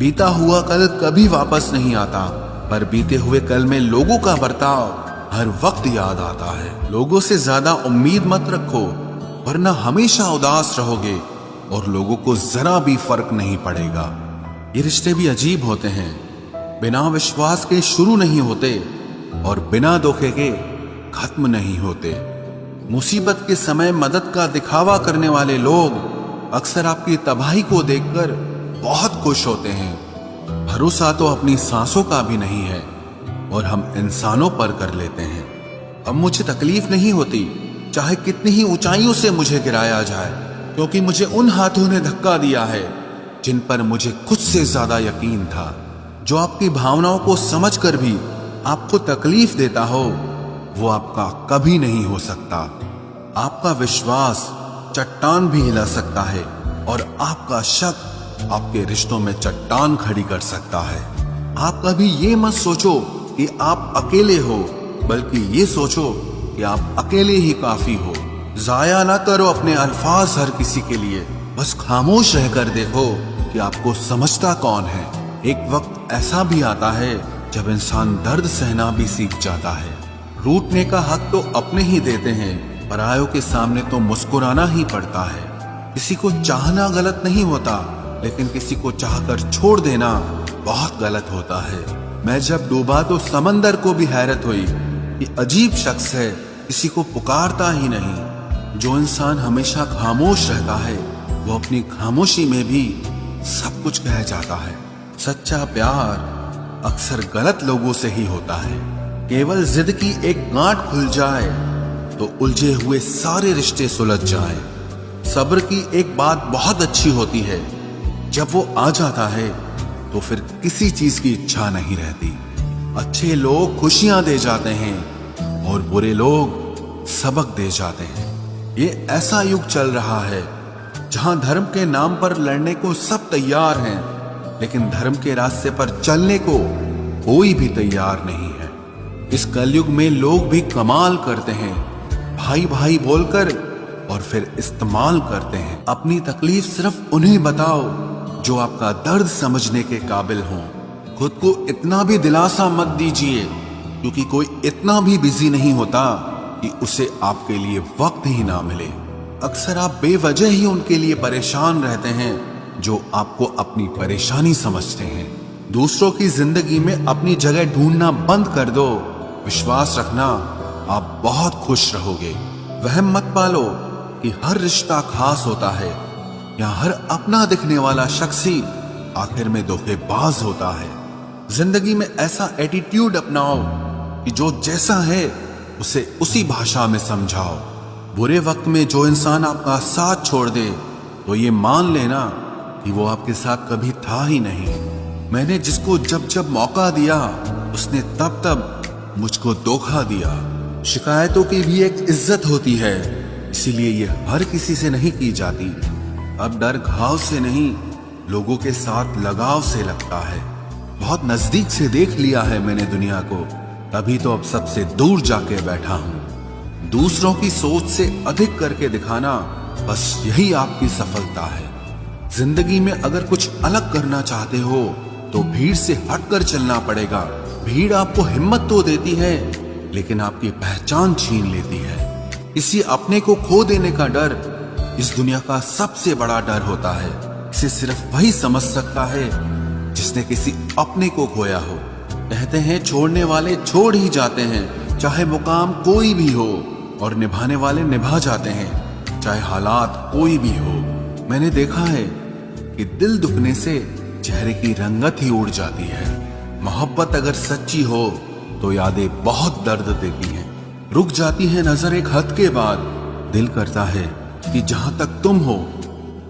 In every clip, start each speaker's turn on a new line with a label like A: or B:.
A: बीता हुआ कल कभी वापस नहीं आता, पर बीते हुए कल में लोगों का बर्ताव हर वक्त याद आता है। लोगों से ज्यादा उम्मीद मत रखो, वरना हमेशा उदास रहोगे और लोगों को जरा भी फर्क नहीं पड़ेगा। ये रिश्ते भी अजीब होते हैं, बिना विश्वास के शुरू नहीं होते और बिना धोखे के खत्म नहीं होते। मुसीबत के समय मदद का दिखावा करने वाले लोग अक्सर आपकी तबाही को देखकर बहुत खुश होते हैं। भरोसा तो अपनी सांसों का भी नहीं है और हम इंसानों पर कर लेते हैं। अब मुझे तकलीफ नहीं होती, चाहे कितनी ही ऊंचाइयों से मुझे गिराया जाए, क्योंकि मुझे उन हाथों ने धक्का दिया है जिन पर मुझे खुद से ज्यादा यकीन था। जो आपकी भावनाओं को समझकर भी आपको तकलीफ देता हो, वो आपका कभी नहीं हो सकता। आपका विश्वास चट्टान भी हिला सकता है और आपका शक आपके रिश्तों में चट्टान खड़ी कर सकता है। आप कभी ये मत सोचो कि आप अकेले हो, बल्कि ये सोचो कि आप अकेले ही काफी हो। जाया ना करो अपने अल्फाज हर किसी के लिए, बस खामोश रहकर देखो कि आपको समझता कौन है। एक वक्त ऐसा भी आता है जब इंसान दर्द सहना भी सीख जाता है। रूठने का हक तो अपने ही देते हैं, परायों के सामने तो मुस्कुराना ही पड़ता है। किसी को चाहना गलत नहीं होता, लेकिन किसी को चाहकर छोड़ देना बहुत गलत होता है। मैं जब डूबा तो समंदर को भी हैरत हुई कि अजीब शख्स है, किसी को पुकारता ही नहीं। जो इंसान हमेशा खामोश रहता है, वो अपनी खामोशी में भी सब कुछ कह जाता है। सच्चा प्यार अक्सर गलत लोगों से ही होता है। केवल जिद की एक गांठ खुल जाए तो उलझे हुए सारे रिश्ते सुलझ जाएं। सब्र की एक बात बहुत अच्छी होती है, जब वो आ जाता है तो फिर किसी चीज की इच्छा नहीं रहती। अच्छे लोग खुशियां दे जाते हैं और बुरे लोग सबक दे जाते हैं। ये ऐसा युग चल रहा है जहां धर्म के नाम पर लड़ने को सब तैयार हैं, लेकिन धर्म के रास्ते पर चलने को कोई भी तैयार नहीं है। इस कलयुग में लोग भी कमाल करते हैं, भाई भाई बोलकर और फिर इस्तेमाल करते हैं। अपनी तकलीफ सिर्फ उन्हें बताओ जो आपका दर्द समझने के काबिल हों। खुद को इतना भी दिलासा मत दीजिए, क्योंकि कोई इतना भी बिजी नहीं होता कि उसे आपके लिए वक्त ही ना मिले। अक्सर आप बेवजह ही उनके लिए परेशान रहते हैं जो आपको अपनी परेशानी समझते हैं। दूसरों की जिंदगी में अपनी जगह ढूंढना बंद कर दो। विश्वास रखना, आप बहुत खुश रहोगे। वहम मत पालो कि हर रिश्ता खास होता है या हर अपना दिखने वाला शख्स ही आखिर में धोखेबाज होता है। जिंदगी में ऐसा एटीट्यूड अपनाओ कि जो जैसा है उसे उसी भाषा में समझाओ। बुरे वक्त में जो इंसान आपका साथ छोड़ दे, तो ये मान लेना कि वो आपके साथ कभी था ही नहीं। मैंने जिसको जब जब मौका दिया, उसने तब तब मुझको धोखा दिया। शिकायतों की भी एक इज्जत होती है, इसीलिए ये हर किसी से नहीं की जाती। अब डर घाव से नहीं, लोगों के साथ लगाव से लगता है। बहुत नजदीक से देख लिया है मैंने दुनिया को, तभी तो अब सबसे दूर जाके बैठा हूं। दूसरों की सोच से अधिक करके दिखाना, बस यही आपकी सफलता है। जिंदगी में अगर कुछ अलग करना चाहते हो तो भीड़ से हटकर चलना पड़ेगा। भीड़ आपको हिम्मत तो देती है, लेकिन आपकी पहचान छीन लेती है। किसी अपने को खो देने का डर इस दुनिया का सबसे बड़ा डर होता है। इसे सिर्फ वही समझ सकता है जिसने किसी अपने को खोया हो। कहते हैं छोड़ने वाले छोड़ ही जाते हैं, चाहे मुकाम कोई भी हो, और निभाने वाले निभा जाते हैं, चाहे हालात कोई भी हो। मैंने देखा है कि दिल दुखने से चेहरे की रंगत ही उड़ जाती है। मोहब्बत अगर सच्ची हो तो यादें बहुत दर्द देती हैं। रुक जाती है नजर एक हद के बाद। दिल करता है कि जहां तक तुम हो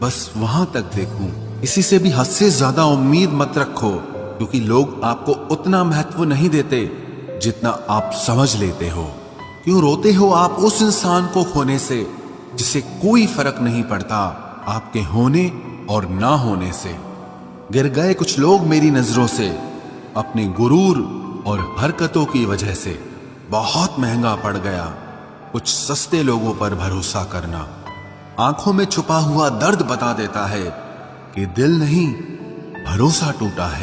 A: बस वहां तक देखूं। किसी से भी हद से ज्यादा उम्मीद मत रखो, क्योंकि लोग आपको उतना महत्व नहीं देते जितना आप समझ लेते हो। क्यों रोते हो आप उस इंसान को खोने से जिसे कोई फर्क नहीं पड़ता आपके होने और ना होने से। गिर गए कुछ लोग मेरी नजरों से अपने गुरूर और हरकतों की वजह से। बहुत महंगा पड़ गया कुछ सस्ते लोगों पर भरोसा करना। आंखों में छुपा हुआ दर्द बता देता है कि दिल नहीं, भरोसा टूटा है।